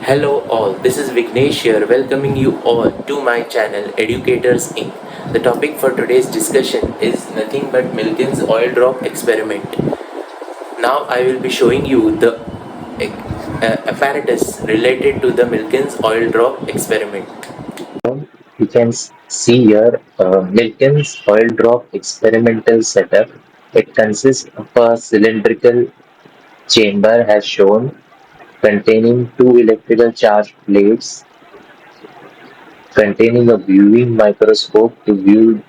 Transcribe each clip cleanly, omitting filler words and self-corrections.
Hello all, this is Vignesh here welcoming you all to my channel Educators Inc. The topic for today's discussion is nothing but Milken's oil drop experiment. Now I will be showing you the apparatus related to the Milken's oil drop experiment. You can see here Milken's oil drop experimental setup. It consists of a cylindrical chamber as shown, containing two electrical charge plates, containing a viewing microscope to view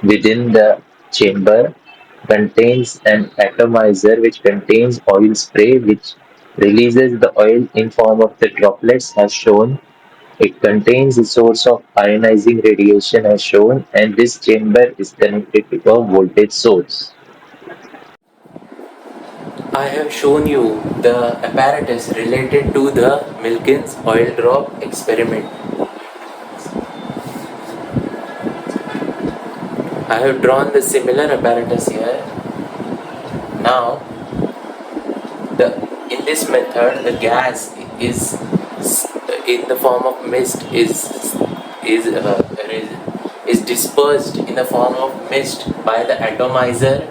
within the chamber, contains an atomizer which contains oil spray which releases the oil in form of the droplets as shown. It contains a source of ionizing radiation as shown, and this chamber is connected to a voltage source. I have shown you the apparatus related to the Milken's oil drop experiment. I have drawn the similar apparatus here. Now, in this method, the gas is in the form of mist is uh, is dispersed in the form of mist by the atomizer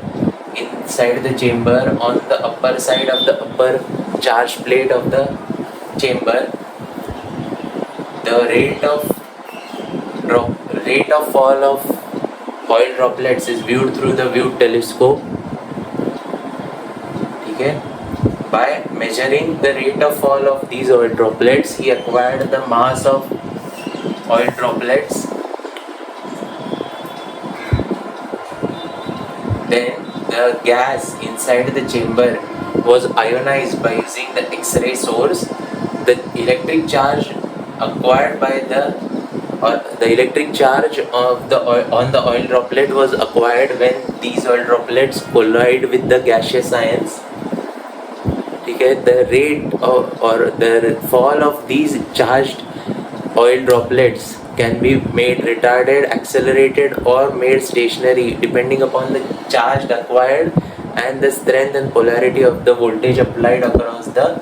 inside the chamber on the upper side of the upper charge plate of the chamber. The rate of fall of oil droplets is viewed through the viewed telescope. Okay? By measuring the rate of fall of these oil droplets, he acquired the mass of oil droplets. Then the gas inside the chamber was ionized by using the X-ray source. The electric charge acquired by the electric charge of the oil, on the oil droplet was acquired when these oil droplets collide with the gaseous ions. Okay, the rate or the fall of these charged oil droplets can be made retarded, accelerated, or made stationary depending upon the charge acquired and the strength and polarity of the voltage applied across the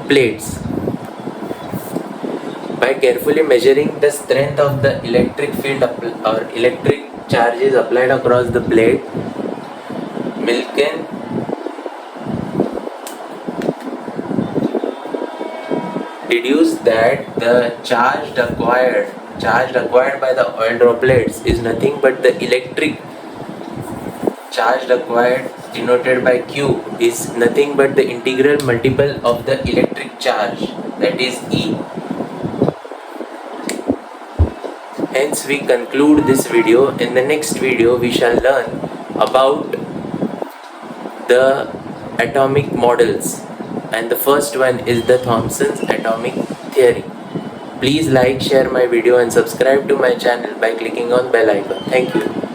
plates. By carefully measuring the strength of the electric field or electric charges applied across the plate, Milken deduced that the charge acquired by the oil droplets is nothing but the electric charge acquired, denoted by Q, is nothing but the integral multiple of the electric charge, that is E. Hence we conclude this video. In the next video we shall learn about the atomic models, and the first one is the Thomson's atomic theory. Please like, share my video and subscribe to my channel by clicking on bell icon. Thank you.